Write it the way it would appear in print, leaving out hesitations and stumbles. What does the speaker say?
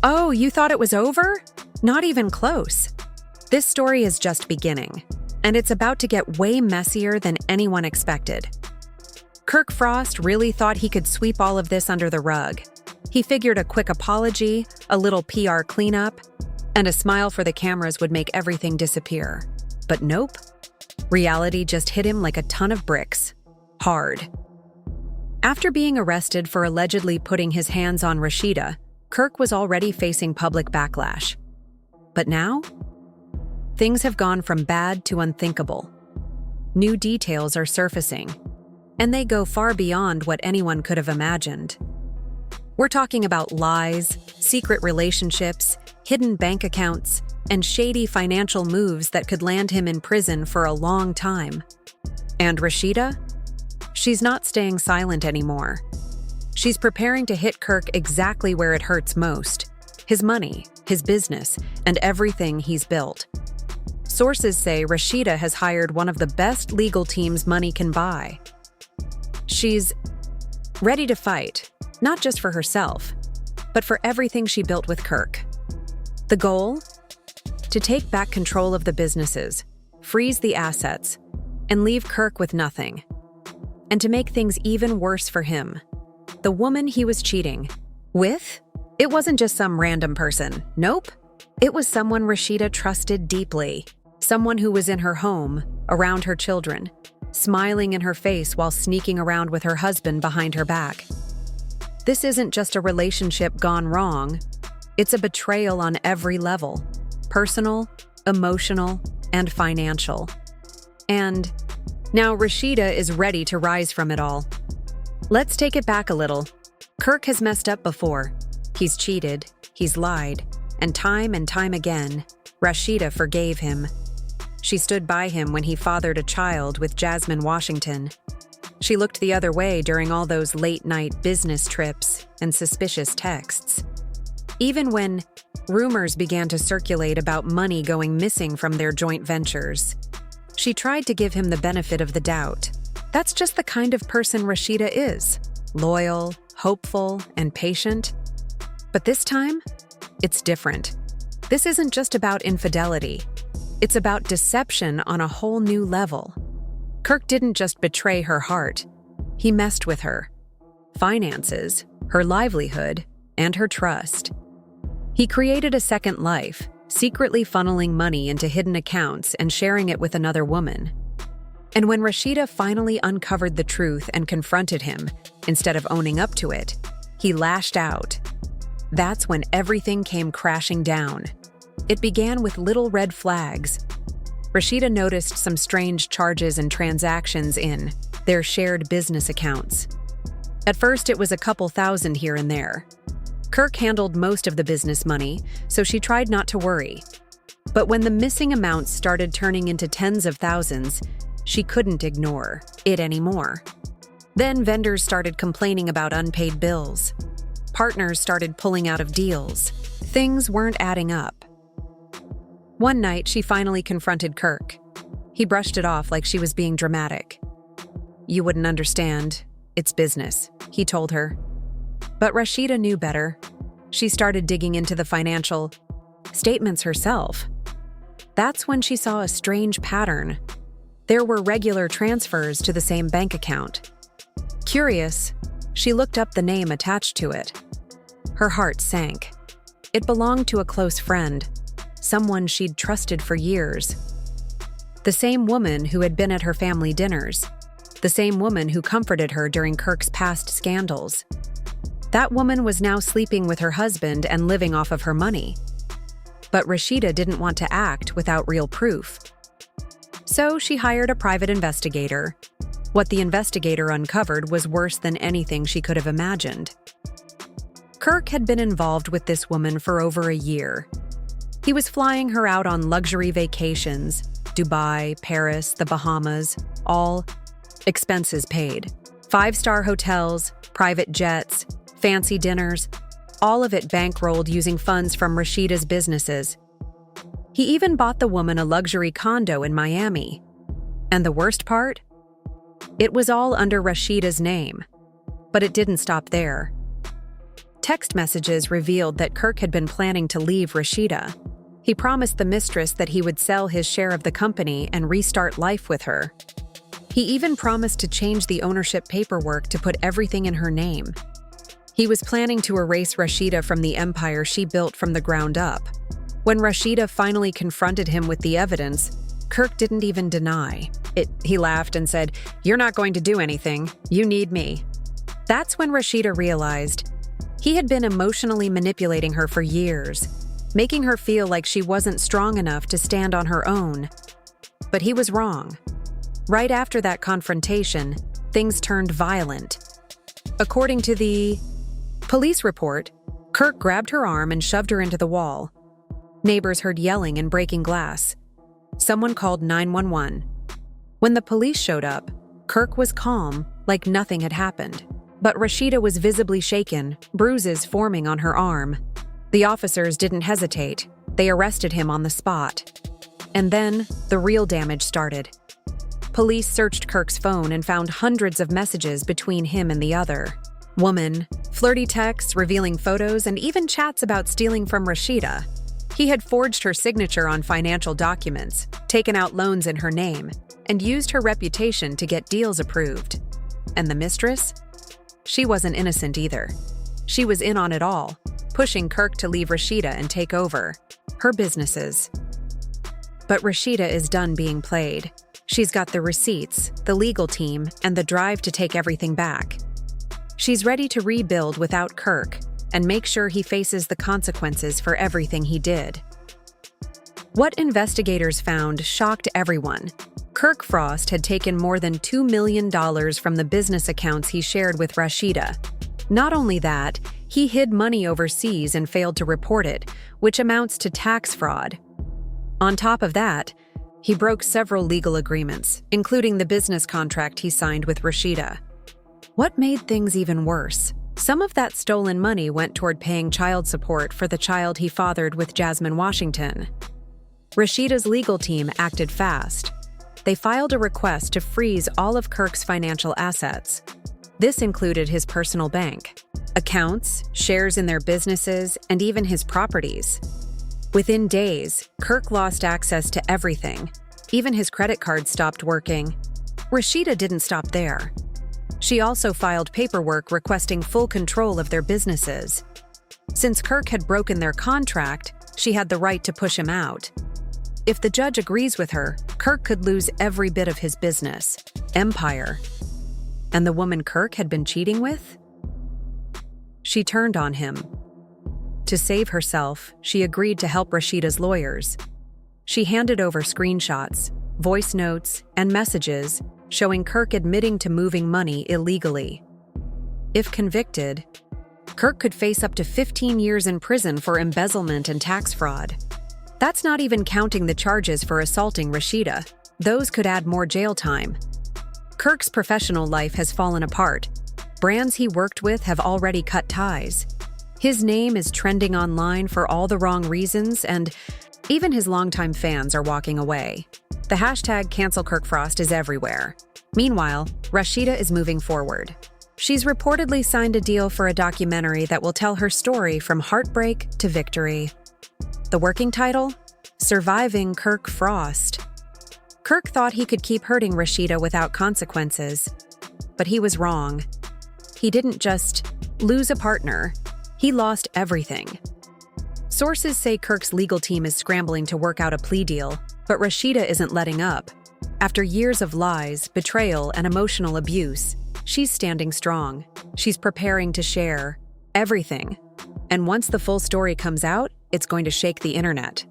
Oh, you thought it was over? Not even close. This story is just beginning, and it's about to get way messier than anyone expected. Kirk Frost really thought he could sweep all of this under the rug. He figured a quick apology, a little PR cleanup, and a smile for the cameras would make everything disappear. But nope. Reality just hit him like a ton of bricks. Hard. After being arrested for allegedly putting his hands on Rasheeda, Kirk was already facing public backlash. But now, things have gone from bad to unthinkable. New details are surfacing, and they go far beyond what anyone could have imagined. We're talking about lies, secret relationships, hidden bank accounts, and shady financial moves that could land him in prison for a long time. And Rasheeda? She's not staying silent anymore. She's preparing to hit Kirk exactly where it hurts most: his money, his business, and everything he's built. Sources say Rasheeda has hired one of the best legal teams money can buy. She's ready to fight, not just for herself, but for everything she built with Kirk. The goal? To take back control of the businesses, freeze the assets, and leave Kirk with nothing. And to make things even worse for him, the woman he was cheating with, it wasn't just some random person. Nope. It was someone Rasheeda trusted deeply. Someone who was in her home, around her children, smiling in her face while sneaking around with her husband behind her back. This isn't just a relationship gone wrong. It's a betrayal on every level: personal, emotional, and financial. And now Rasheeda is ready to rise from it all. Let's take it back a little. Kirk has messed up before. He's cheated, he's lied, and time again, Rasheeda forgave him. She stood by him when he fathered a child with Jasmine Washington. She looked the other way during all those late-night business trips and suspicious texts. Even when rumors began to circulate about money going missing from their joint ventures, she tried to give him the benefit of the doubt. That's just the kind of person Rasheeda is: loyal, hopeful, and patient. But this time, it's different. This isn't just about infidelity. It's about deception on a whole new level. Kirk didn't just betray her heart. He messed with her finances, her livelihood, and her trust. He created a second life, secretly funneling money into hidden accounts and sharing it with another woman. And when Rasheeda finally uncovered the truth and confronted him, instead of owning up to it, he lashed out. That's when everything came crashing down. It began with little red flags. Rasheeda noticed some strange charges and transactions in their shared business accounts. At first, it was a couple thousand here and there. Kirk handled most of the business money, so she tried not to worry. But when the missing amounts started turning into tens of thousands, she couldn't ignore it anymore. Then vendors started complaining about unpaid bills. Partners started pulling out of deals. Things weren't adding up. One night, she finally confronted Kirk. He brushed it off like she was being dramatic. "You wouldn't understand. It's business," he told her. But Rasheeda knew better. She started digging into the financial statements herself. That's when she saw a strange pattern. There were regular transfers to the same bank account. Curious, she looked up the name attached to it. Her heart sank. It belonged to a close friend, someone she'd trusted for years. The same woman who had been at her family dinners. The same woman who comforted her during Kirk's past scandals. That woman was now sleeping with her husband and living off of her money. But Rasheeda didn't want to act without real proof. So she hired a private investigator. What the investigator uncovered was worse than anything she could have imagined. Kirk had been involved with this woman for over a year. He was flying her out on luxury vacations, Dubai, Paris, the Bahamas, all expenses paid. 5-star hotels, private jets, fancy dinners, all of it bankrolled using funds from Rasheeda's businesses. He even bought the woman a luxury condo in Miami. And the worst part? It was all under Rasheeda's name. But it didn't stop there. Text messages revealed that Kirk had been planning to leave Rasheeda. He promised the mistress that he would sell his share of the company and restart life with her. He even promised to change the ownership paperwork to put everything in her name. He was planning to erase Rasheeda from the empire she built from the ground up. When Rasheeda finally confronted him with the evidence, Kirk didn't even deny it. He laughed and said, "You're not going to do anything. You need me." That's when Rasheeda realized he had been emotionally manipulating her for years, making her feel like she wasn't strong enough to stand on her own. But he was wrong. Right after that confrontation, things turned violent. According to the police report, Kirk grabbed her arm and shoved her into the wall. Neighbors heard yelling and breaking glass. Someone called 911. When the police showed up, Kirk was calm, like nothing had happened. But Rasheeda was visibly shaken, bruises forming on her arm. The officers didn't hesitate. They arrested him on the spot. And then, the real damage started. Police searched Kirk's phone and found hundreds of messages between him and the other woman, flirty texts revealing photos, and even chats about stealing from Rasheeda. He had forged her signature on financial documents, taken out loans in her name, and used her reputation to get deals approved. And the mistress? She wasn't innocent either. She was in on it all, pushing Kirk to leave Rasheeda and take over her businesses. But Rasheeda is done being played. She's got the receipts, the legal team, and the drive to take everything back. She's ready to rebuild without Kirk and make sure he faces the consequences for everything he did. What investigators found shocked everyone. Kirk Frost had taken more than $2 million from the business accounts he shared with Rasheeda. Not only that, he hid money overseas and failed to report it, which amounts to tax fraud. On top of that, he broke several legal agreements, including the business contract he signed with Rasheeda. What made things even worse? Some of that stolen money went toward paying child support for the child he fathered with Jasmine Washington. Rasheeda's legal team acted fast. They filed a request to freeze all of Kirk's financial assets. This included his personal bank, accounts, shares in their businesses, and even his properties. Within days, Kirk lost access to everything. Even his credit card stopped working. Rasheeda didn't stop there. She also filed paperwork requesting full control of their businesses. Since Kirk had broken their contract, she had the right to push him out. If the judge agrees with her, Kirk could lose every bit of his business, empire. And the woman Kirk had been cheating with? She turned on him. To save herself, she agreed to help Rasheeda's lawyers. She handed over screenshots, voice notes, and messages showing Kirk admitting to moving money illegally. If convicted, Kirk could face up to 15 years in prison for embezzlement and tax fraud. That's not even counting the charges for assaulting Rasheeda. Those could add more jail time. Kirk's professional life has fallen apart. Brands he worked with have already cut ties. His name is trending online for all the wrong reasons, and even his longtime fans are walking away. The hashtag #CancelKirkFrost is everywhere. Meanwhile, Rasheeda is moving forward. She's reportedly signed a deal for a documentary that will tell her story from heartbreak to victory. The working title? Surviving Kirk Frost. Kirk thought he could keep hurting Rasheeda without consequences, but he was wrong. He didn't just lose a partner, he lost everything. Sources say Kirk's legal team is scrambling to work out a plea deal, but Rasheeda isn't letting up. After years of lies, betrayal, and emotional abuse, she's standing strong. She's preparing to share everything. And once the full story comes out, it's going to shake the internet.